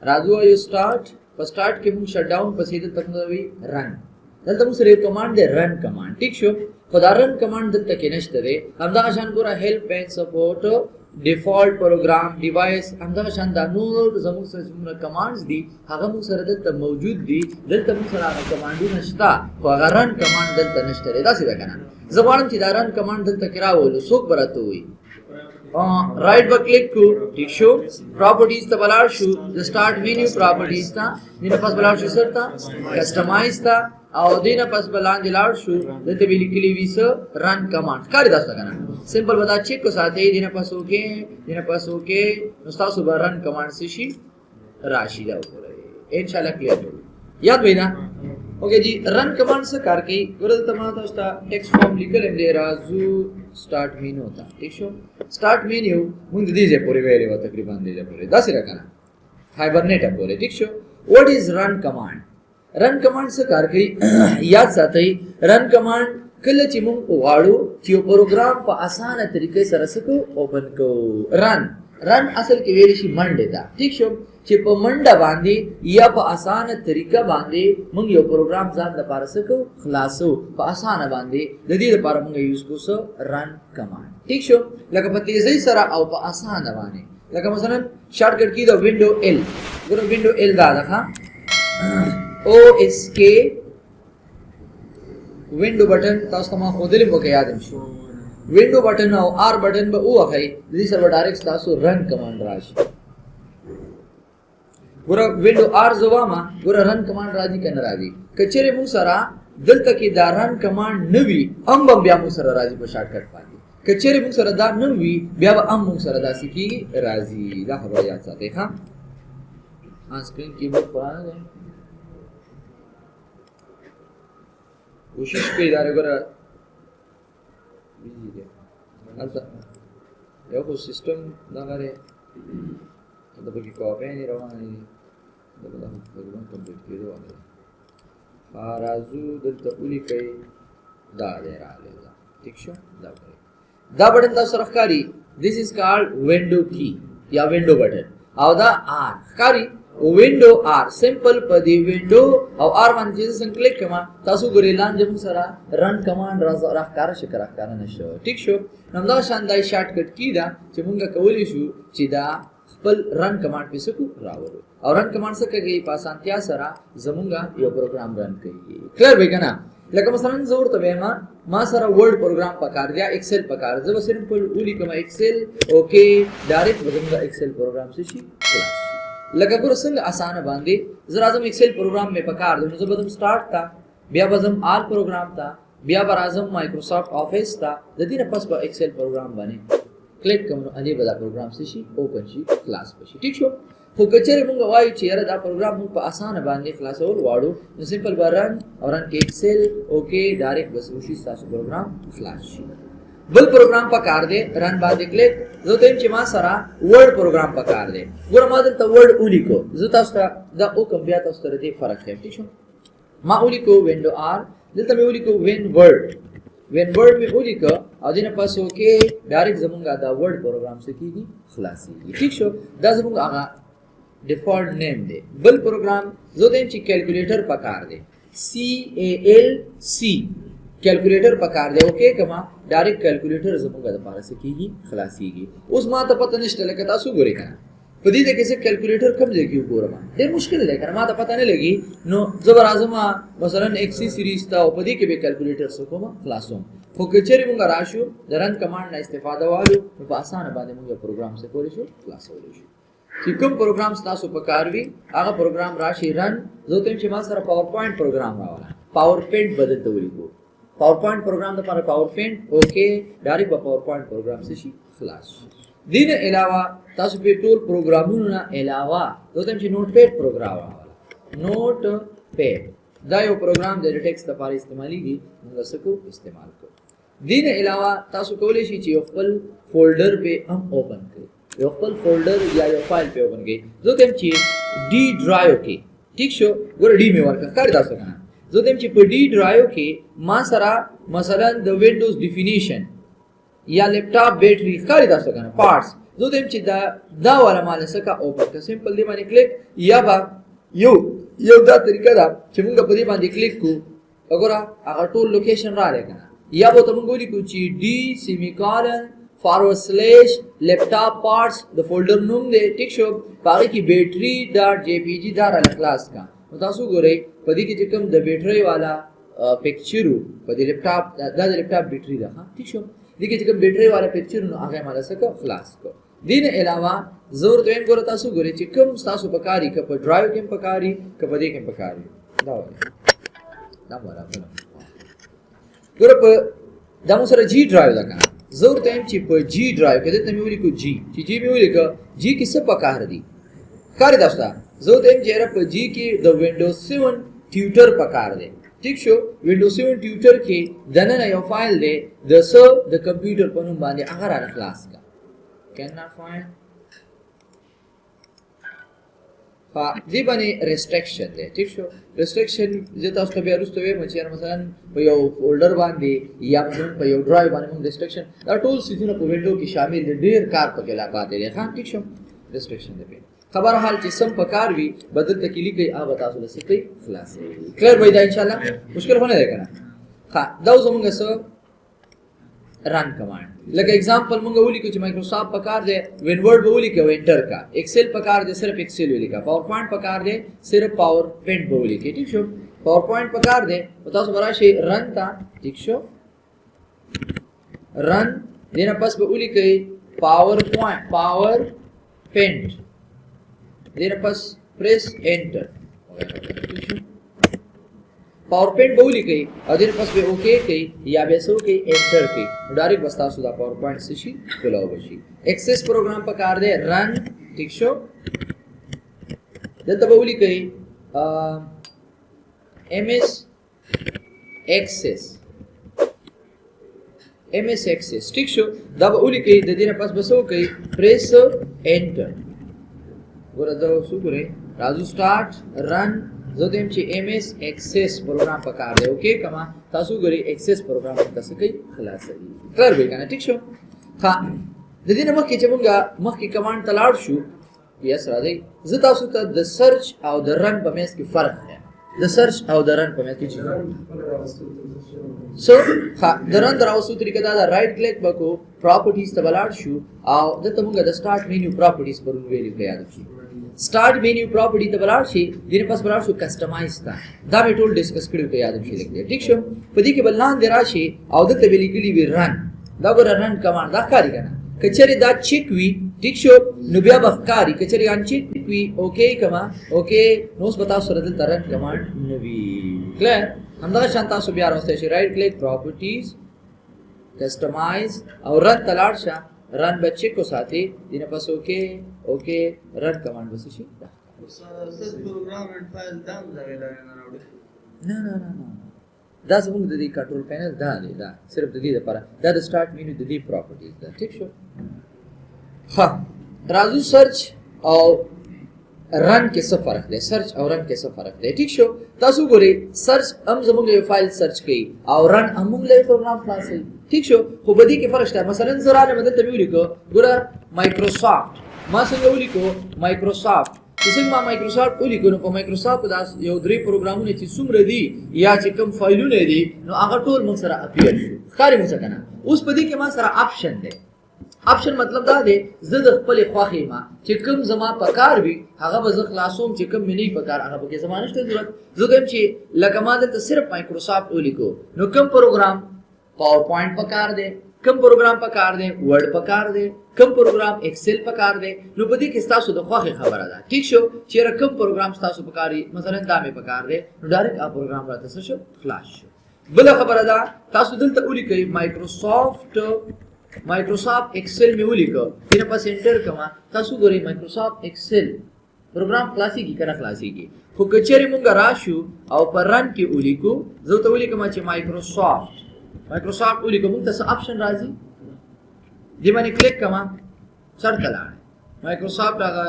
راځو یو سٹارټ په سٹارټ کې موږ شټ ډاون پسې د تکوي رن دلته موږ سره کمانډ دی رن کمانډ ټیک شو خدا رن کمانډ دلته کې نشته دی همدا شان ګوره هیلپ اینڈ سپورټ ډیفالت پروګرام ډیوایس همدا شان دا نور زموږ سره څومره کمانډز دي هغه موږ سره دلته موجود دي دلته موږ سره هغه کمانډونه شته خو هغه رن کمانډ دلته نشته دی دا څه ده کنه زه غواړم چې دا رن کمانډ دلته کې راولو څوک برته وي राइट पर क्लिक को ठीक शो प्रॉपर्टीज ता बलार show the start menu properties ता दिन पास बलार शो सर ता कस्टमाइज ता और दिन पास बलान दिलार शो दते बिली क्ली विस रन कमांड कर दास्ता करना सिंपल बता चेक को साथ ही दिन पास ओके नुस्ता सुबह रन कमांड से शी राशि दा ऊपर इंशाल्लाह क्लियर हो याद भइना ओके जी रन कमांड से करके गुरल तमाम दोस्ता टेक्स्ट फॉर्म लिखल दे राजू स्टार्ट मेन्यू होता ठीक शो स्टार्ट मेन्यू मुंद दीजिए पूरे वेले व तकरीबन दीजिए पूरे 10 रखना हाइबरनेट पूरे ठीक show what is run command से करके याद साथै रन कमांड कल چې مونږ واړو چې پروګرام په اسانه طریقې سره سکو اوپن کو رن اصل کې ویل شي منډه دا ٹھیک شو چې په منډه باندې یا په اسانه طریقه باندې مونږ یو پروګرام ځان د پاره سکو خلاصو په اسانه باندې د دې لپاره مونږ یوز کوو رن کمانډ ٹھیک شو لکه په تیزی سره او په اسانه باندې لکه مثلا شارټ کټ کی دا وینډو ال ګورو وینډو ال دا ده او اس کے विंडो बटन तاسو ما خودلې مو کې یادم شي विंडो बटन او آر बटन به وخی دې سره ډایرکټ تاسو رن کمانډ راشي ګور विंडो آر زواما ګور رن کمانډ راځي کنه راځي کچره مو سره دلته کې دا رن کمانډ نوي ام بیا مو سره راځي په شارټ کټ باندې کچره مو سره دا نوي بیا به ام مو سره داسې کی راځي دا خبره یاد ساتئ ها آن سکرین کیبورډ پرانه कोशिश पे इदारे को बिजी है अच्छा यो को सिस्टम दागारे तो बल्कि कॉपी नहीं रवानी तो बता बगलों कंप्लीट किए दो आगे फाराजू दल तपुली कई दाले राले दा ठीक शो दा बटन ता सरफकारी दिस इज कॉल्ड विंडो की या विंडो बटन और दा आर कारी विंडो आर सिंपल पदी विंडो और आर वन जैसे क्लिक कमा तासु गोरेलान जब सरा रन कमांड राकार शकरा कारण नशो ठीक शो नमदा शानदाई शॉर्टकट कीदा چې مونږه کولی شو چې دا خپل رن کمانډ په سکو راوړو او رن کمانډ څخه کې په اسانتیا سره زمونږه یو پروګرام رن کوي کلیر وای کنه لکه مثلا زور ته ما سره ورډ پروګرام پکار دی ایکسل پکار زه سمپل اولی کوم ایکسل اوکے ډایرکټ زمونږه ایکسل پروګرام شي लगा ګور څنګه اسانه باندې زرا اعظم ایکسل پروګرام میں پکار دو زه بدم سٹارټ تا بیا بزم آر پروګرام تا بیا بر اعظم مایکروسافٹ آفیس تا د دې نه پس په ایکسل پروګرام باندې کلیک کوم اني بل پروګرام شي اوپن شي کلاس شي ټیک شو خو کچره مونږ وایو چې یاره دا پروګرام مونږ په اسانه باندې خلاصول واړو نو سمپل برن اورن کې ایکسل اوکے ډایرکټ بس وشي تاسو پروګرام خلاص شي بل پروګرام پکار دی رن باندې کلیک زه ته چې ما سره ورډ پروګرام پکار دی ګور ما دلته ورډ ولیکو زه تاسو ته دا او کوم بیا تاسو ته دې فرق ښیم ٹھیک شو ما ولیکو وینډو آر دلته مې ولیکو وین ورډ مې ولیکو او دینه پاس اوکے ډایرکټ زمونږه دا ورډ پروګرام څخه کیږي خلاصي ٹھیک شو دا زمونږه هغه ډیفالت نیم دی بل پروګرام زه ته چې کیلکولیټر پکار دی CALC कैलकुलेटर पकार दे ओके कमा डायरेक्ट कैलकुलेटर जमूंगा د پاره سکیږي خلاصيږي اوس ما ته پته نشته لکه تاسو ګورئ کنه په دې کې څه کیلکولیټر کم ځای کې وګورم ډېر مشکل دی کنه ما ته پته نه لګي نو زبر اعظم مثلا XC سیریز تا او په دې کې به کیلکولیټر سو کوم خلاصوم خو کچري مونږ راشو د رن کمانډ نه استفاده والو په اسانه باندې مونږ پروګرام سے کولی شو خلاصول شي چې کوم پروګرام تاسو پکاروي هغه پروګرام راشي رن زه ته چې ما سره پاور پوینټ پروګرام راواله پاور پوینټ بدل ته ولیکو पावर पॉइंट प्रोग्राम د لپاره पावर پوینټ اوکے ډایرکټ पावर پوینټ پروګرام شي خلاص دین علاوه تاسو په ټول پروګرامونو نه علاوه دوته چې نوٹ پیډ پروګرام راواله نوٹ پیډ دا یو پروګرام د ټیکست لپاره استعماليږي موږ سکو استعمال کوو دین علاوه تاسو کولی شئ چې خپل فولډر په هم اوپن کړئ یو خپل فولډر یا یو فایل په اوپن کړئ دوته چې ډی ډرایو کې ٹھیک شو ګور ډی می ورکړه کار تاسو کنه زه دم چې په ډی ډرایو کې ما سره مثلا د وینډوز ډیفینیشن یا لپټاپ بیټری ښکاري تاسو کنه پارټس زه دیم چې دا والا مال سکه اوپن که سمپل دی باندې کلیک یا با یو دا طریقه ده چې موږ په دې باندې کلیک کو وګوره هغه ټول لوکیشن را لګنه یا به ته موږ ولیکو چې डी سیمیکالن / لیپټاپ پارټس د فولډر نوم دی ټیک شو پاره کې بیټری ډاټ جی پی جی دا را کلاس کا نو تاسو ګورئ په دې کې چې کوم د بیټری والا پکچرو په دې لیپټاپ دا د لیپټاپ بیټری ده ټیک شو دې کې چې کوم بیټری والا پکچر نو هغه مال سره خلاص کو دین علاوه زور دویم ګور تاسو ګورئ چې کوم تاسو پکاري ک په ډرایو کې پکاري ک په دې کې پکاري دا ولا ګور په دا مو سره جی ډرایو ده کنه زور دویم چې په جی ډرایو کې ته مې ولیکو جی چې جی مې ولیکو جی کې څه پکار دي کار داستا زور دویم چې په جی کې د وینډوز 7 ټیوټر پکار دی ٹھیک شو وینډوز 7 ټیوټر کې دنه یو فایل دی د کمپیوټر په نوم باندې هغه را خلاص کا cannot find دی باندې ریسټریکشن دی ٹھیک شو ریسټریکشن زه تاسو ته بیا وروسته وایم چې مثلا په یو فولډر باندې یا په یو ډرایو باندې موږ ریسټریکشن دا ټول سیزونه په وینډو کې شامل دي ډیر کار پکې لا پاتې دی ښه ٹھیک شو ریسټریکشن دی خبر حال چې سم پکار وی بدل تکلیف کوي هغه تاسو له سپي خلاص کلیر وای دا ان شاء الله مشکل نه دی کنه ها دا زموږ سره رن کمانډ لکه एग्जांपल موږ ولیکو چې مایکروسافټ پکار دی وینورډ ولیکو انټر کا ایکسل پکار دی صرف ایکسل ولیکا پاور پوینټ پکار دی صرف پاور پوینټ ولیکې ٹھیک شو پاور پوینټ پکار دی تاسو براشي رن تا ٹھیک شو رن دینه پس به ولیکې پاور پوینټ دینه پس پریس انټر پاور پوینټ به ولیکئ او دینه پس به اوکے کوي یا به سو کوي انټر کوي ډایرکټ بس تاسو دا پاور پوینټ شي کولاو بشي ایکسس پروګرام پکار دی رن ٹھیک شو دلته به ولیکئ ام اس ایکسس ٹھیک شو دا به ولیکئ د دینه پس به سو کوي پریس انټر ګوره دا وسو ګورئ راځو سٹارټ رن زه دیم چې ام اس ایکسس پروګرام پکار دی اوکے کما تاسو ګورئ ایکسس پروګرام تاسو کوي خلاصي کلر به کنه ټیک شو ها د دې نه مخکې چې موږ مخکې کمانډ تلاړ شو یس راځي زه تاسو ته د سرچ او د رن په منځ کې فرق دی د سرچ او د رن په منځ کې سو ها د رن دراوسو طریقه دا رائټ کلیک وکړو پراپرټیز ته ولاړ شو او دته موږ د سٹارټ مینیو پراپرټیز پر ویلو کې یاد شي स्टार्ट मेन्यू प्रॉपर्टी ته بلار شي دینه پس بلار شو کسٹمایز تا دا به ټول ډیسکس کړو ته یاد شي لګي ٹھیک شو په دې کې بلان دی راشي او د ته لیکلي وی رن دا ګور رن کمانډ دا کاری کنه کچری دا چیک وی ٹھیک شو نو بیا بخکاری کچری ان چیک وی اوکے کما اوکے نو بتاو سره د رن کمانډ نو وی کلیر همدا شانتا سو بیا راوسته شي رائټ کلیک پراپرټیز کسٹمایز او رن تلاړ شه رن بچے کو ساتھی دینه پس اوکے رن کمانډ بس شي سس پروګرام اینڈ فایل دام ځای نه دا زموږ د دې کنټرول پینل دا دی دا صرف د دې لپاره دا د سٹارټ مینیو د دې پراپرټیز دا ٹھیک شو ها راځو سرچ او رن کې څه فرق دی سرچ او رن کې څه فرق دی ٹھیک شو تاسو ګورئ سرچ هم زموږ یو فایل سرچ کوي او رن هم موږ له پروګرام خلاصوي ٹھیک شو خو بدی کې فرق شته مثلا زراله مدد ته ویلیکو ګوره مایکروسافټ ما څنګه ولیکو مایکروسافټ چې ما مایکروسافټ ولیکو نو په مایکروسافټ دا یو درې پروګرامونه چې څومره دي یا چې کوم فایلونه دي نو هغه ټول موږ سره اپیر شو ښکاري موږ کنه اوس په دې کې ما سره آپشن دی آپشن مطلب دا دی زه د خپل خواخې ما چې کوم زما پکار وي هغه به زه خلاصوم چې کوم ملي پکار هغه به زما نشته ضرورت زه دویم چې لکه ما دلته صرف مایکروسافټ ولیکو نو کوم پروګرام پاور پوینټ پکار دی کم پروګرام پکار دی ورډ پکار دی کم پروګرام ایکسل پکار دی نو په دې کې تاسو د خوخه خبره ده ٹھیک شو چې رقم پروګرام تاسو پکاري مثلا دا مې پکار دی نو ډایرکټ ا پروګرام راته شو خلاص شو بل خبره ده تاسو دلته ولیکئ مایکروسافټ ایکسل مې ولیکو دینه پس انټر کما تاسو ګورئ مایکروسافټ ایکسل پروګرام خلاصي کی کنه خلاصي کی خو کچری مونږ راشو او پر رن کې ولیکو زه ته ولیکم چې مایکروسافټ ولیکو مونږ ته آپشن راځي دی باندې کلیک کما سر تلاړ مایکروسافټ هغه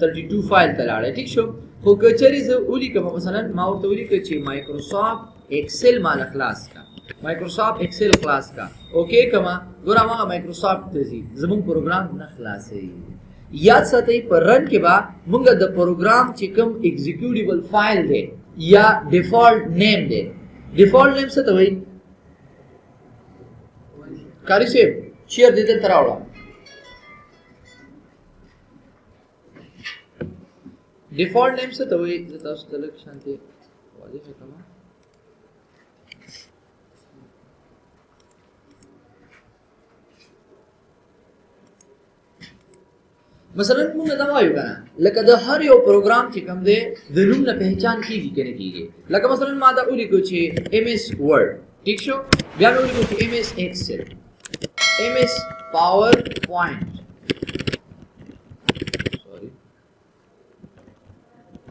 32 فایل تلاړ ٹھیک شو خو کچری زه ولیکم مثلا ما ورته ولیکم چې مایکروسافټ एक्सेल माल क्लास का माइक्रोसॉफ्ट एक्सेल क्लास का ओके कमा गोरा मा माइक्रोसॉफ्ट तजी जमन प्रोग्राम न क्लास है याद साथै पर रन के बाद मुंगा द प्रोग्राम चिकम एग्जीक्यूटेबल फाइल दे या डिफॉल्ट नेम दे डिफॉल्ट नेम से तो वही कारी से शेयर देते तरावड़ा डिफॉल्ट नेम से तो वही जता तलक शांति वाजे है कमा मसलन मुंग दा वायु kana लका द हर यो प्रोग्राम چې کوم دی د نوم نه پہچان کیږي کنه کیږي لکه مثلا ما دا اوري کو چې MS Word ٹھیک شو بیا مې اوري کو چې MS Excel MS PowerPoint سوري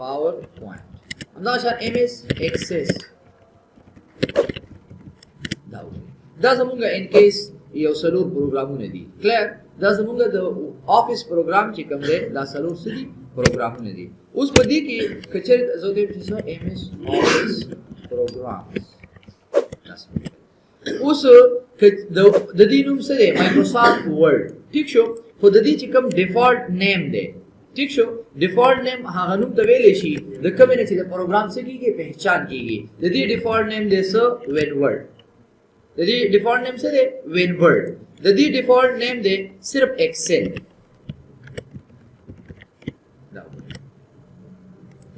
PowerPoint دا شان MS Access دا زمونږ ان کیس یو سلور پروګرامونه دي کلیر دا زمونږ د افیس پروګرام چې کوم دی دا سلور سدي پروګرامونه دي اوس په دې کې کچر زو دې چې MS Office programs اوس د دې نوم سره مایکروسافټ ورډ ٹھیک شو خو د دې چې کوم ډیفالت نیم دی ٹھیک شو ډیفالت نیم هغه نوم ته ویل شي د کوم نه چې د پروګرام څخه کیږي پہچان کیږي د دې ډیفالت نیم دی سو وین ورډ د دې ډیفالت نیم سره وین ورډ د دې ډیفالت نیم دی صرف ایکسل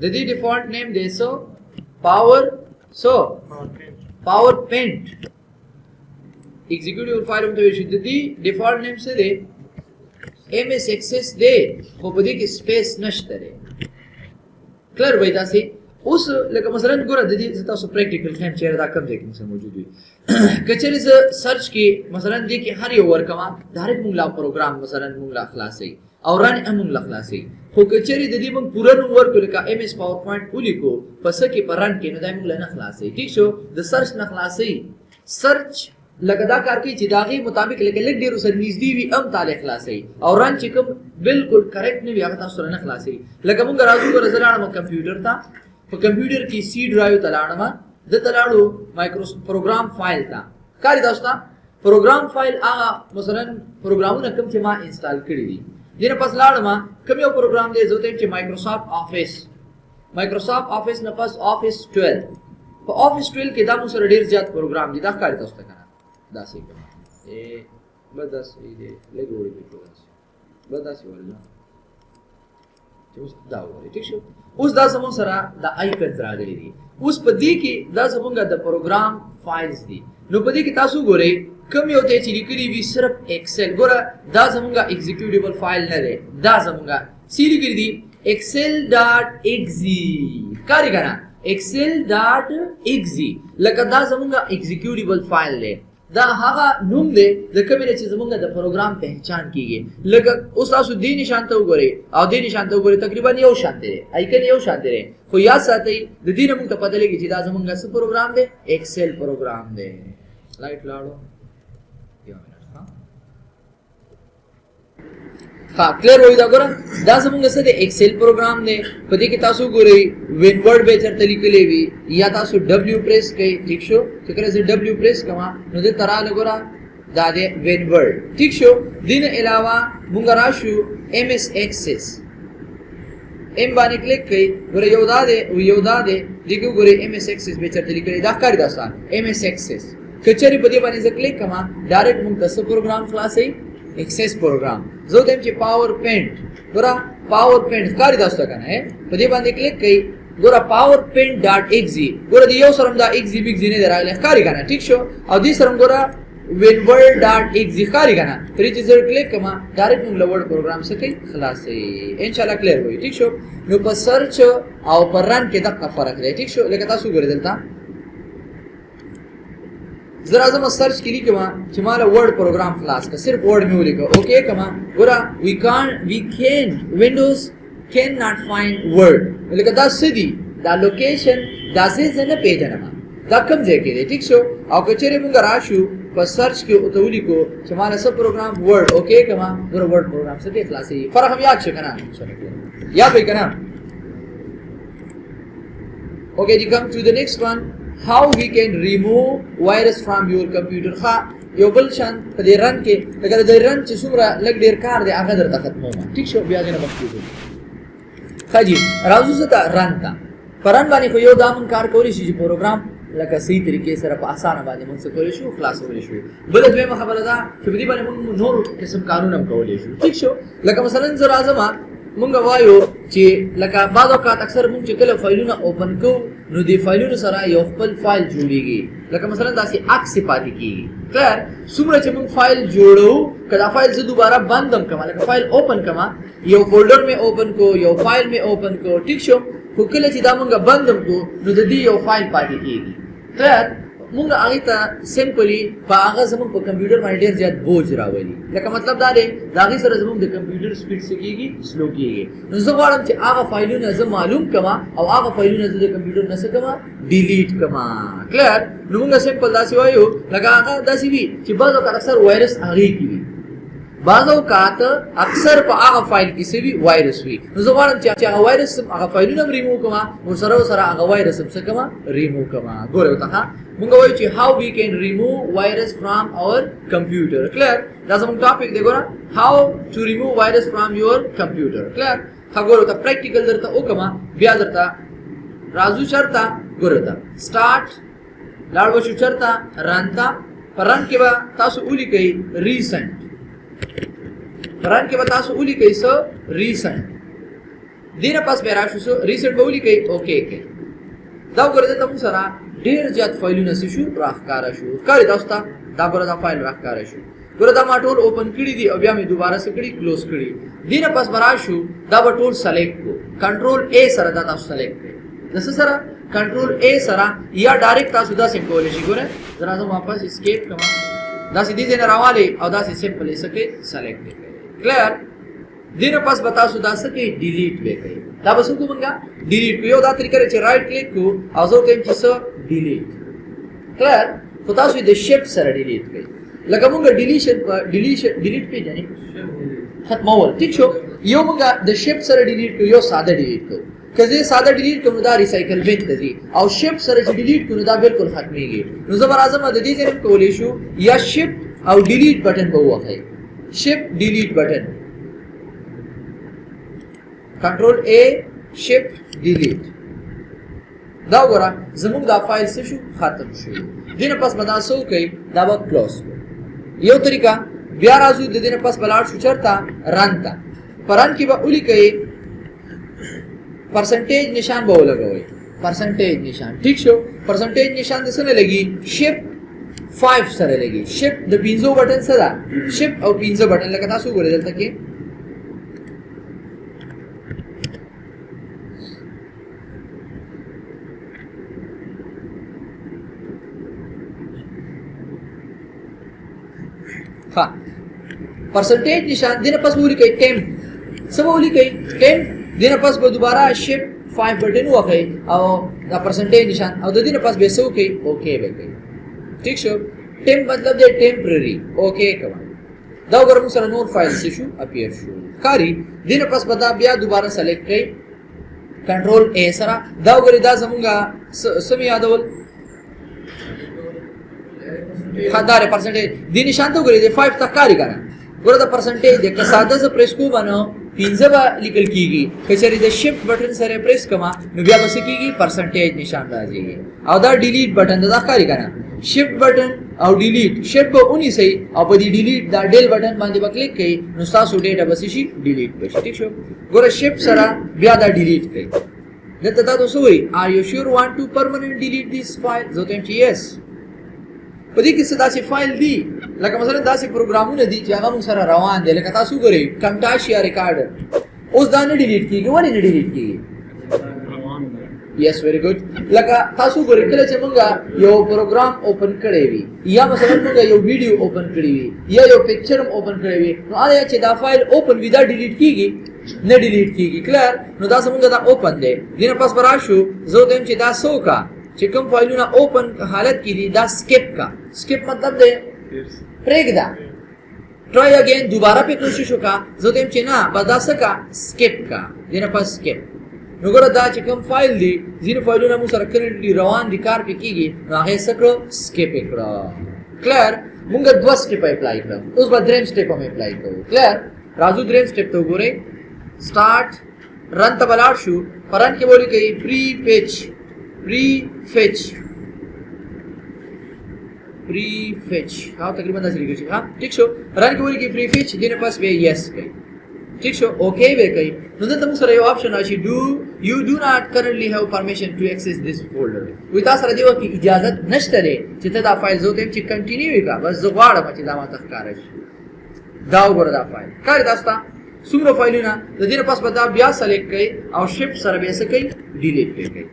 د دې ډیفالت نیم دی سو پاور پینټ ایگزیکیوټیو فایل هم ته ویل شي د دې ډیفالت نیم سره MS Access دی خو په دې کې سپیس نشته دی کلر وای تاسو اوس لکه مثلا ګوره د دې تاسو پریکټیکل خیم چیرې دا کوم ځای کې مثلا موجود وي کچېرې ز سرچ کې مثلا دې کې هر یو ورکما ډایرکټ موږ لا پروګرام مثلا موږ لا خلاصي او رن موږ لا خلاصي خو کچېرې د دې موږ پوره نو ورکو لکه MS PowerPoint ولیکو پس کې پر رن کې نو دا موږ نه خلاصي ٹھیک شو د سرچ نه خلاصي سرچ لکه دا کار کوي چې داغي مطابق لکه لګ ډیرو سره نږدې وي ام تعالی خلاصي او رن چې کوم بالکل کریکټ نه وي هغه تاسو نه خلاصي لکه موږ راځو ګورځلاړو کمپیوټر ته په کمپیوټر کې سی ډرایو تلاړم د تلاړو مایکروسافټ پروګرام فایل تا کاری تاسو پروګرام فایل هغه مثلا پروګرامونه کوم چې ما انسټال کړی دي دینه پس لاړم کوم یو پروګرام دی زه ته چې مایکروسافټ افیس نه پس افیس 12 په افیس 12 کې دا مو سره ډیر زیات پروګرام دي دا کاری تاسو ته کنه دا څه کوي بداس دې لګوري په بداس ورنه چې اوس دا وره ٹھیک شو اوس دا زمون سره د آیکن راغلي دي اوس په دې کې دا زمونږ د پروګرام فایلز دي نو په دې کې تاسو ګورئ کوم یو ته چې لیکلي وي صرف ایکسل ګوره دا زمونږ ایگزیکیوټیبل فایل نه دی دا زمونږ سی لیکلي دي excel.exe کاری کنه excel.exe لکه دا زمونږ ایگزیکیوټیبل فایل دی دا هغه نوم دی د کومه چې زمونږ د پروګرام پہچان کیږي لکه اوس تاسو دې نشان ته وګورئ او دې نشان ته وګورئ تقریبا یو شان دی آیکن یو شان دی خو یاد ساتئ د دې نه موږ ته پته لګي چې دا زمونږ څه پروګرام دی ایکسل پروګرام دی لایټ لاړو یو منټ ها کلیر وای دا ګورم دا زمونږ څه دی ایکسل پروګرام دی په دې کې تاسو ګورئ وین ورډ به چرته لیکلې وي یا تاسو W پریس کړئ ٹھیک شو چې کله زه W پریس کوم نو دې ترا لګورا دا دې وین ورډ ٹھیک شو دین علاوه مونږ راشو MS Access ام باندې کلیک کړئ ګورئ یو دا دې دغه ګورئ MS Access به چرته لیکلې دا کار داسان MS Access کچري په دې باندې زه کلیک کوم ډایرکټ مونږ تاسو پروګرام خلاصې access programme जो देम चे पावर पेंट गोरा पावर पेंट कारी दास्ता करना है पदे बांधे क्लिक कई गोरा पावर पेंट डॉट एक्जी गोरा दियो सरम दा एक्जी बिग जिने दे रागले कारी करना ठीक शो और दी सरम गोरा winword डॉट एक्जी कारी करना फिर चीज क्लिक कमा डायरेक्ट मुंग वर्ड प्रोग्राम से कई खलास है इंशाल्लाह क्लियर होई ठीक शो नो पर सर्च और पर रन के तक फर्क है ठीक शो लेके तासु गोरे देलता जरा जमा सर्च के लिए कमा कि हमारा वर्ड प्रोग्राम क्लास का सिर्फ वर्ड में लिखो ओके कमा गोरा we can windows cannot find word लेकिन दा सिटी दा लोकेशन दा से न पेज ना दा कम जगह है ठीक शो और कचरे मुंगा राशु पर सर्च के उतौली को हमारा सब प्रोग्राम वर्ड ओके कमा गोरा वर्ड प्रोग्राम से देख लासी फर्क हम याद करना या भाई करना ओके जी come to the next one how we can remove virus from your computer. ها یو بل شان په دې رن کې لکه د رن چې څومره لګ ډیر کار دی هغه درته ختموم. ٹھیک شو بیا غنه مخکې خاجي راځو زته رن تا پران باندې خو یو دامن کار کولی شي چې پروګرام لکه صحیح طریقې سره په اسانه باندې موږ څه کولی شو خلاصولی شو. بل دویمه خبره ده چې په دې باندې موږ نور قسم قانون هم کولی شو. ٹھیک شو لکه مثلا زه راځم مونږ وایو چې لکه بعض اوقات اکثر مونږ چې کله فایلونه اوپن کوو نو دې فایلونو سره یو خپل فایل جوړیږي لکه مثلا داسې عکس پاتې کیږي. کلیر څومره چې مونږ فایل جوړو کله فایل زه دوباره بندم کوم لکه فایل اوپن کوم یو فولډر می اوپن کو یو فایل می اوپن کو. ٹھیک شو خو کله چې دا مونږ بندم کو نو د دې یو فایل پاتې کیږي. کلیر مونږ هغه ته سمپلی په هغه زموږ په کمپیوټر باندې ډیر زیات بوج راولي. لکه مطلب دا دی دا هغه سره زموږ د کمپیوټر سپیډ سکیږي سلو کیږي. نو زه غواړم چې هغه فایلونه زه معلوم کما او هغه فایلونه زه د کمپیوټر نه سکما ډیلیټ کما. کلیر نو موږ سمپل داسې وایو لکه هغه داسې وي چې بعض اوقات اکثر وایرس هغه کیږي بعض اوقات اکثر په هغه فایل کې سوي وایرس وي. نو زه غواړم چې هغه وایرس هغه فایلونه ریموو کما او سره هغه وایرس هم سکما ریموو کما. ګوره وته مونږ وایو چې how we can remove virus from our computer. clear دا زموږ ټاپک دی. ګوره how to remove virus from your computer. clear ګوره ته پریکټیکل درته وکما بیا درته راځو چرته ګوره ته سٹارټ لاړ وشو چرته رانتا پران کې به تاسو اولی کوي ریسنت پران کې به تاسو اولی کوي سو ریسنت دینه پاس به راشو سو ریسنت به اولی کوي اوکے کې دا ګوره ته موږ سره ډیر زیات فایلونه شو راخکاره شو. کاری تاسو ته دا ګوره دا فایل راخکاره شو. ګوره دا ما ټول اوپن کړی دي او بیا مې دوباره سکړی کلوز کړی دینه پس برا شو دا به ټول سلیکټ کو کنټرول ا سره دا تاسو سلیکټ کړئ دسه سره کنټرول ا سره یا ډایرکټ تاسو دا سیم کولای شئ. ګوره زه راځم واپس اسکیپ کوم دا سیدی نه راواله او دا سمپل یې سکه سلیکټ کړئ. کلیر دینه پس بتا سو دا سکه ډیلیټ وکړئ. دا بس کومګه ډیلیټ یو دا طریقه چې رائټ کلیک کو او زه ټیم چې سو ډیلیټ. کلیر خو تاسو د شیفټ سره ډیلیټ کړئ لکه مونږ ډیلیټ پیژنې ختمول. ٹھیک شو یو مونږ د شیفټ سره ډیلیټ کو یو ساده ډیلیټ کو کله ساده ډیلیټ کوم دا ریسایکل بین ته دي او شیفټ سره چې ډیلیټ کو دا بالکل ختميږي. نو زبر اعظم د دې ځای په کولې شو یا شیفټ او ډیلیټ بٹن به وخی شیفټ ډیلیټ بٹن کنټرول ا شیفټ ډیلیټ دا وګوره زموږ دا فایل څه شو ختم شو. دینه پس بدا سو کوي دا به کلوز یو طریقہ بیا راځو د دینه پس بلاړ شو چرته رن تا پران کې به اولی کوي پرسنټیج نشان به ولګوي پرسنټیج نشان. ٹھیک شو پرسنټیج نشان د څه نه لګي شیفټ 5 سره لګي شیفټ د پینځو بٹن سره شیفټ او پینځو بٹن لکه تاسو ګورئ دلته کې ها परसेंटेज निशान देने पास बोली कहीं टेम सब बोली कहीं टेम देने पास वो दोबारा शिफ्ट 5 बटन हुआ कहीं और दा परसेंटेज निशान और देने पास बेसो कहीं ओके बे कहीं. ठीक शो टेम मतलब दे टेम्पररी ओके कमा दा अगर हम सर नोट फाइल से शू अपीयर शू कारी देने पास बता बिया दोबारा सेलेक्ट कहीं कंट्रोल ए सरा दा अगर दा समूंगा समी यादवल खादारे परसेंटेज दी निशान तो करे दे 5 तक कारी करा ګوره د پرسنټیج د کساده ز پریس کو باندې 15 با لیکل کیږي کچری د شیفټ بٹن سره پریس کما نو بیا بس کیږي پرسنټیج نشان راځي او دا ډیلیټ بٹن دا ښکاری کنه شیفټ بٹن او ډیلیټ شیفټ به اونې سي او په دې ډیلیټ دا ډیل بٹن باندې کلیک کړئ نو تاسو ډیټا بس شي ډیلیټ بشي. ٹھیک شو ګوره شیفټ سره بیا دا ډیلیټ کړئ دته تاسو وایي are you sure want to permanently delete this file زه ته yes په دې کې څه داسې فایل دی لکه مثلا داسې پروګرامونه دي چې هغه موږ سره روان دي لکه تاسو ګورئ کمټاشیا ریکارډر اوس دا نه ډیلیټ کیږي ولې نه ډیلیټ کیږي یس ویری ګډ لکه تاسو ګورئ کله چې موږ یو پروګرام اوپن کړی وي یا مثلا موږ یو ویډیو اوپن کړی وي یا یو پکچر اوپن کړی وي نو هغه چې دا فایل اوپن وي دا ډیلیټ کیږي نه ډیلیټ کیږي. کلیر نو دا څنګه دا اوپن دی دینه پس براشو زه دیم چې دا سوکا چې کوم فایلونه اوپن حالت کې دي دا سکپ کا سکپ مطلب دی پرېږده ټرای اگین دوباره په کوشش وکړه زه دیم چې نه بس دا څه کا سکپ کا دینه پس سکپ نو ګوره دا چې کوم فایل دی ځینې فایلونه موږ سره کرنټلی روان دي کار پې کېږي نو هغه یې څه کړو سکیپ یې کړه کلیر مونږ 2 سټیپ اپلای کړه اوس به دریم سټیپ هم اپلای کوو کلیر راځو دریم سټیپ ته وګورئ سٹارټ رن ته به لاړ شو په رن کې به ولیکئ پری فیچ ها تقریبا داسې لیکل شي ها ټیک شو رن کې ولیکئ پری فیچ دې نه پس به یس کوي ٹھیک شو اوکے به کوي نو دلته موږ سره یو آپشن راشي ډو یو ډو ناٹ کرنٹلی هاف پرمیشن ټو ایکسس دیس فولډر وي تاسو سره دی وکي اجازه نشته لري چې ته دا فایل زو ته چې کنټینیو وکړه بس زه غواړم چې دا ماته ښکار شي دا وګوره دا فایل کار تاسو ته څومره فایلونه د دې نه پس به دا بیا سلیکټ کړئ او شفټ سره به څه کوي ډیلیټ کړئ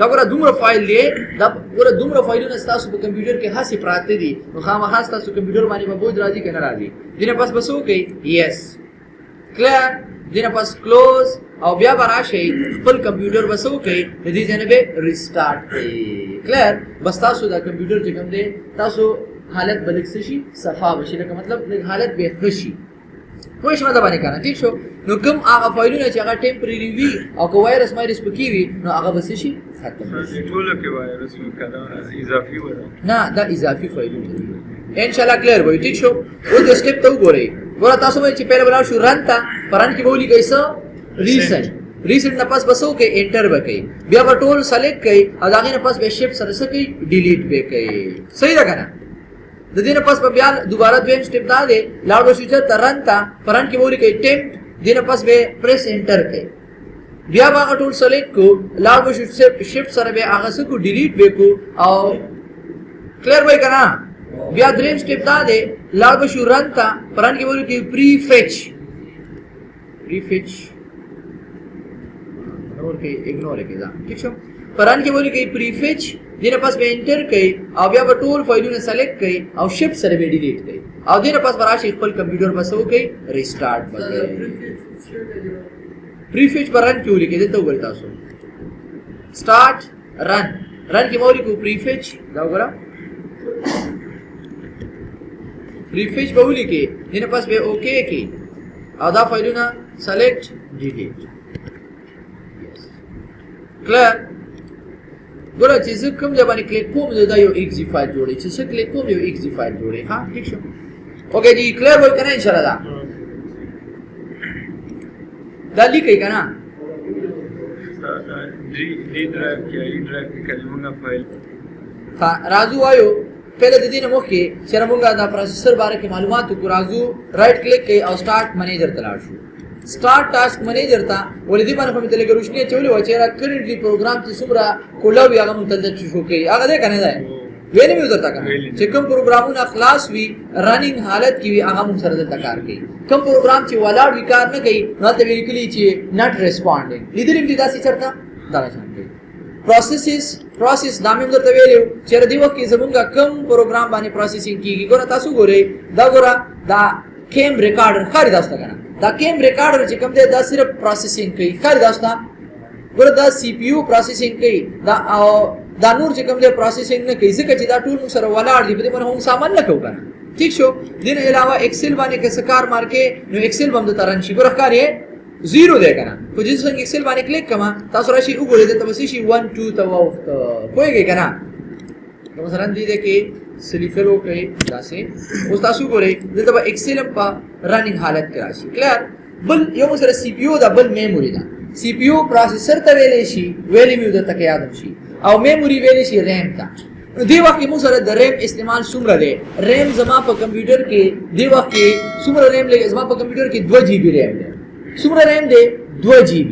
دا ګوره دومره فایل دی دا ګوره دومره فایلونه ستاسو په کمپیوټر کې هسې پراته دي نو خامخا ستاسو کمپیوټر باندې به بوج راځي که نه راځي دې نه پس به څه وکړئ یس کلیر دې نه پس کلوز او بیا به راشئ خپل کمپیوټر به څه وکړئ د دې ځای نه به ریسټارټ کړئ کلیر بس تاسو دا کمپیوټر چې کوم دی تاسو حالت به لږ څه شي صفا به شي لکه مطلب لږ حالت به ښه شي پوه شوه دا باندې که نه ټیک شو نو کوم هغه فایلونه چې هغه ټمپرري وي او که وایرس مایرس پکې وي نو هغه به څه شي ختم شي ټولو کې وایرس اضافي وره نه دا اضافي فایلونه دي انشاءالله کلیر وایي ټیک شو اوس د سټیپ ته وګورئ ګوره تاسو وایي چې پهله به لاړ شو رن ته په رن کې به ولیکئ څه ریسنټ نه پس به څه وکړئ انټر به کوئ بیا به ټول سلیکټ کړئ او د هغې نه پس بیا شیپ سره څه کوئ ډیلیټ به کوئ صحیح ده که نه د دې نه پس به بیا دوباره دویم سټیپ دا دی لاړ به شو چېرته رن ته په رن کې به ولیکئ ټیمپ دې نه پس به پریس انټر کوئ بیا به هغه ټول سلیکټ کړو لاړ به شو شیفټ سره به هغه څه کړو ډیلیټ به کړو او کلیر وایي که نه بیا دریم سټیپ دا دی لاړ به شو رن ته په رن کې به ولیکئ پری فیچ نور کې اګنور یې کړئ دا ټیک شو په رن کې به ولیکئ پری فیچ دې نه پس به انټر کوئ او بیا به ټول فایلونه سلیکټ کړئ او شفټ سره به ډیلیټ کړئ او دې نه پس به راشئ خپل کمپیوټر به څه وکړئ ریسټارټ به کړئ پری فیچ به رن کې ولیکئ دلته وګورئ تاسو سټارټ رن کې به ولیکو پری فیچ دا وګوره پری فیچ به ولیکئ دې نه پس به اوکے کړئ او دا فایلونه سلیکټ ډیلیټ کلیر ګوره چې زه کوم ځای باندې کلیک کوم دا یو ایکزي فایل جوړوي چې څه کلیک کوم یو ایکزي فایل جوړوي ها ٹھیک شو اوکے جی کلیر وایي که نه انشاءالله دا لیکئ که نه डी ड्राइव या ई ड्राइव کې کلمونه فایل راځو وایو پهله د دې نه مخکې چې موږ دا پروسیسر باره کې معلومات وکړو راځو رائټ کلیک کوئ او سٹارټ منیجر ته لاړ شو سٹارټ ټاسک منیجر ته ولې دې باندې په مې ته لږه روشني اچولې وه چې کرنټلي پروګرام چې څومره کولاو وي هغه مونږ ته شو کوي هغه دی که نه دی ویلې مې درته که چې کوم پروګرامونه خلاص وي رننګ حالت کې وي هغه مونږ سره دلته کار کوي کوم پروګرام چې ولاړ وي کار نه کوي نو هلته به لیکلي چې ناټ ریسپانډینګ لیدلي مې داسې چېرته دغه شان کوي پروسیس دا مې درته ویلي وو چې دې وخت کې زمونږ کوم پروګرام باندې پروسیسینګ کېږي ګوره تاسو ګورئ دا ګوره دا کیم ریکارډر ښکاري تاسو ته که نه دا کیم ریکارډر چې کوم دی دا صرف پروسیسینګ کوي ښکاري تاسو ته ګوره دا سی پی یو پروسیسینګ کوي دا نور چې کوم دی پروسیسینګ نه کوي ځکه چې دا ټول موږ سره ولاړ دي په دې باندې هم سامان نه کوو که نه ټیک شو دې نه علاوه ایکسل باندې که څه کار مار کې نو ایکسل به هم درته رن شي ګوره ښکاري زیرو دی که نه خو چې څنګه ایکسل باندې کلیک کومه تاسو راشئ وګورئ دلته به څه شي 1 2 ته واوښته پوهېږئ که نه مثلا دې ځای کې څه لیکل وکړئ داسې اوس تاسو وګورئ دلته به ایکسل هم په رننګ حالت کې راشي کلیر بل یو مو سره سی پی یو ده بل میموري ده سی پی یو پروسیسر ته ویلی شي ویلې مې درته که یاد هم شي او میموري ویلی شي ریم ته نو دې وخت کې موږ سره د ریم استعمال څومره دی ریم زما په کمپیوټر کې دې وخت کې څومره ریم لګي زما په کمپیوټر کې 2 GB ریم دی څومره ریم دی 2 GB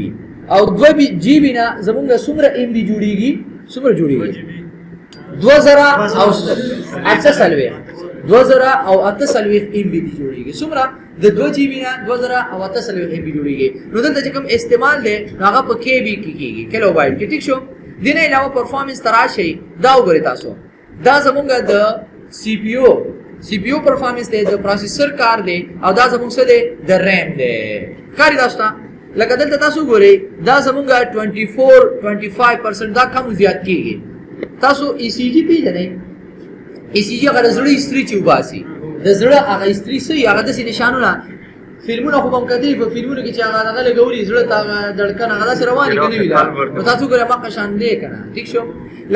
او 2 GB نه زمونږ څومره ام بي جوړیږي څومره جوړیږي 2000 ام بي جوړیږي څومره د 2 GB نه 2000 ام بي جوړیږي نو دلته چې کوم استعمال دی هغه په کې بي کېږي کیلو بایټ کې ټیک شو دې نه علاوه پرفارمنس تراشي دا وګورئ تاسو دا زمونږ د سی پی یو پرفارمنس دی د پروسیسر کار دی او دا زمونږ څه دی د ریم دی کاری تاسو ته لکه دلته تاسو ګورئ دا زمونږ 24-25% دا کم زیات کېږي تاسو ای سی جی پیژنئ ای سی جی هغه د زړه استري چې وباسي د زړه هغه استري څه هغه داسې نشانونه فلمونه خو هم کتلی په فلمونو کې چې هغه لګوري زړه ته دړکن هغه سره رواني کني ویلا نو تاسو ګره ما قشان دی کنه ٹھیک شو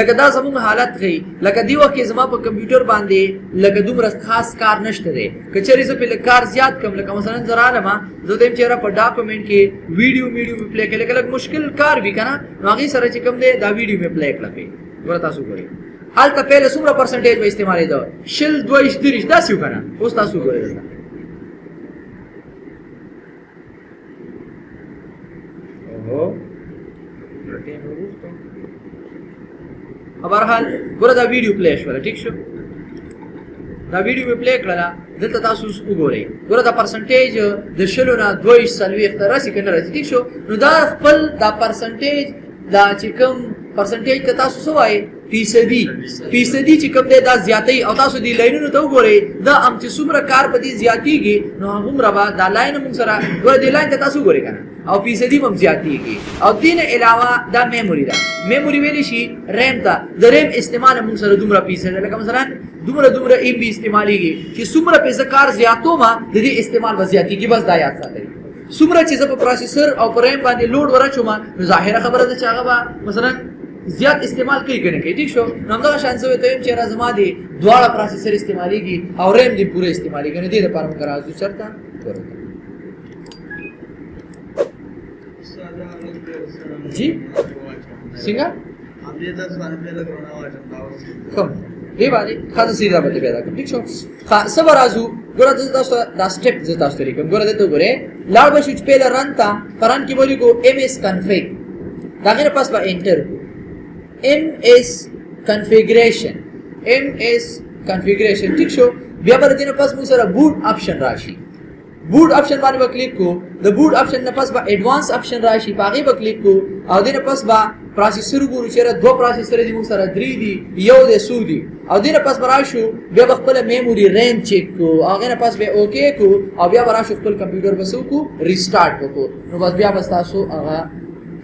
لکه دا زموږ حالت غي لکه دی وخت زما په کمپیوټر باندې لکه دومره خاص کار نشته دی کچري زه په کار زیات کم لکه مثلا زراله ما زه دیم چیرې په ډاکومېنټ کې ویډیو په پلی کې لکه مشکل کار وی کنه نو هغه سره چې کم دی دا ویډیو په پلی کړل ګور تاسو ګورئ حالت پہله څومره پرسنټیج به استعمالي دا شل 2.3 دا څه کنه اوس تاسو ګورئ اوه بهرحال ګوره دا ویډیو پلی شوله ټیک شو دا ویډیو مې پلی کړله دلته تاسو وګورئ ګوره دا پرسنټیج د شلو نه 2.40 ته راسي که نه راځي ټیک شو نو دا خپل دا پرسنټیج دا چې کوم پرسنټیج ته تاسو څه وایي فیصدي چې کوم دی دا زیاتوي او تاسو دې لاینونو ته وګورئ دا هم چې څومره کار په دې زیاتېږي نو هغومره به دا لاین موږ سره ګوره دې لاین ته تاسو وګورئ که نه او فیصدي هم زیاتېږي او دې نه علاوه دا میموري ده میموري ویلی شي ریم ته د ریم استعمال موږ سره دومره فیصد لکه مثلا دومره ام بي استعمالېږي چې څومره پې زه کار زیاتوم د دې استعمال به زیاتېږي بس دا یاد ساتئ څومره چې زه په پروسیسر او په ریم باندې لوډ ورچوم نو ظاهره خبره ده چې هغه به مثلا زیات استعمال کوي کنه کوي ٹھیک شو نو همدغه شان زه ته چې را زما دي دواړه پروسیسر استعمالېږي او ریم دې پوره استعمالېږي نو دې لپاره موږ راځو چرته जी څنګه دې 10 باندې پیدا کړو کوم دی باندې خاصه سیده باندې پیدا کوم ٹھیک شو صبر ازو ګوره تاسو دا سټپ زه تاسو ته لیکم ګوره ته ګوره لاړ بشو چې پیله رن تا پران کې بولی کو ms config دا غیر پاس با انټر کو ms configuration ٹھیک شو بیا بر دینه پاس مو سره بوت آپشن راشي بوت آپشن باندې وکلیک کو د بوت آپشن نه پاس با ایڈوانس آپشن راشي پاغي وکلیک کو او دینه پاس با پروسیسر ګورو چې دوه پروسیسر دي مو سره 3 دي یو د سودی او دینه پاس براشو بیا خپل میموري ریم چیک کو هغه نه پاس به اوکی کو او بیا براشو خپل کمپیوټر بسو کو ریسټارټ وکړو نو بس بیا بس تاسو هغه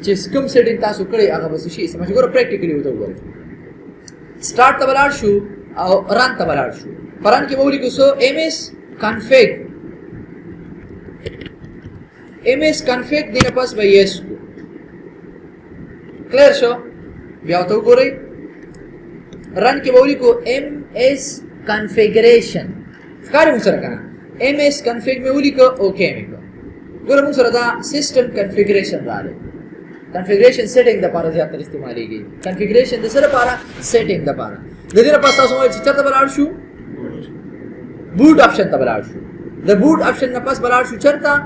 چې کوم سیټینګ تاسو کړی هغه بس شي سمجھ ګورو پریکټیکلی وته وګورئ سٹارټ ته بلار شو او رن ته بلار شو پران کې وولي کو سو ms config دینه پاس به yes کو क्लियर शो बया तो गोरे रन के बोली को ms configuration कारी मुसर करना ms config में बोली को ओके में को गोरे मुसर दा सिस्टम कॉन्फ़िगरेशन वाले कॉन्फ़िगरेशन सेटिंग द पारा ज्यादा इस्तेमाल की कॉन्फ़िगरेशन द सर पारा सेटिंग द पारा दे पास तासो में चिचर द बलाड़ शू बूट ऑप्शन द बलाड़ शू द बूट ऑप्शन न पास बलाड़ शू चरता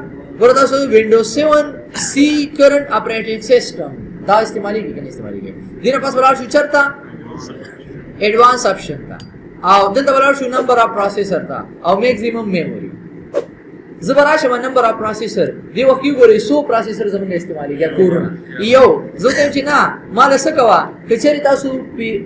गोरे तासो विंडोज 7 सी करंट ऑपरेटिंग सिस्टम دا استعمالي کې کني استعمالي کې دینه پاس بلار شو چرتا ایڈوانس آپشن تا او دلته بلار شو نمبر اف پروسیسر تا او میکسیمم میموري زبراشه ما نمبر اف پروسیسر دی وخت یو ګوري 100 پروسیسر زموږ استعمالي کې کورونا یو زه ته چې نه مال سکوا کچري تاسو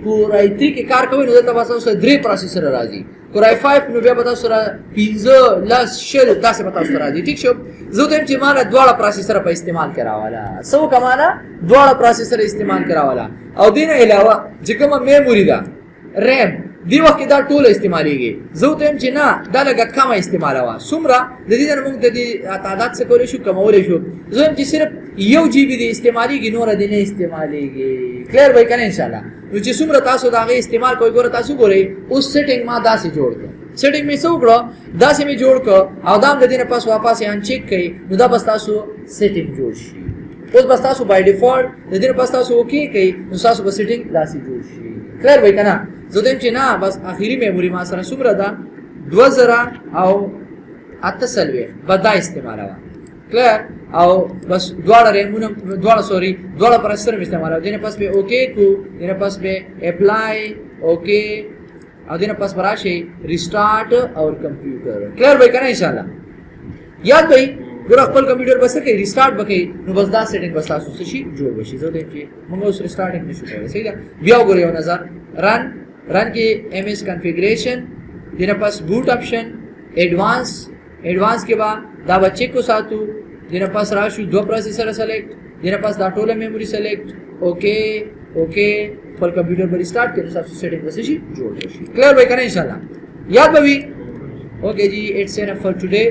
پورای 3 کې کار کوي نو دلته تاسو 3 پروسیسر راځي کورای 5 نو بیا به تاسو را 15 لاس شل داسې به تاسو راځي ٹھیک شو زه ته چې مال دواړه پروسیسر په استعمال کراواله سو کماله دواړه پروسیسر استعمال کراواله او دینه علاوه چې کوم میموري ده ریم دی وخت دا ټول استعماليږي زه ته چې نه دا لږه کم استعمالوا سمره د دې نه موږ د دې تعداد څخه کولای شو کمولای شو زه چې صرف 1 GB دی استعماليږي نور د نه استعماليږي کلیر وای کنه ان شاء الله نو چې سمره تاسو دا غي استعمال کوی ګوره تاسو ګورئ اوس سیټینګ ما داسې جوړ کړ سیټینګ می څو کړو داسې می جوړ کړ او دا د دې نه پاس واپس یان چیک کړئ نو دا بس تاسو سیټینګ جوړ شي اوس بس تاسو بای ډیفالت د دې نه پاس تاسو اوکی کړئ نو تاسو بس سیټینګ داسې جوړ شي کلیر وای کنه زه دیم چې نه بس اخیری میموري ما سره څومره ده 2000 او 98 بدا استعمالوا کلیر او بس دواړه ریمونه دواړه پروسیسر استعمالوا دینه پاس به اوکی کو دینه پاس به اپلای اوکی او دینه پاس براشي ریسټارټ اور کمپیوټر کلیر وای کنه ان شاء الله یاد وای ګور خپل کمپیوټر بس کې ریسټارټ وکړي نو بس دا سیټینګ بس تاسو شي جوړ وشي زه دیم چې موږ اوس ریسټارټینګ نشو کولای صحیح ده بیا وګورئ یو نظر रन के ms configuration देने पास boot option एडवांस के बाद दा बच्चे को साथू देने पास राशु दो प्रोसेसर सेलेक्ट देने पास दा total memory select okay full computer पर स्टार्ट के सब सेटिंग बस जी जोड़ दो क्लियर भाई करना इंशाल्लाह याद भाई ओके जी इट्स एनफ फॉर टुडे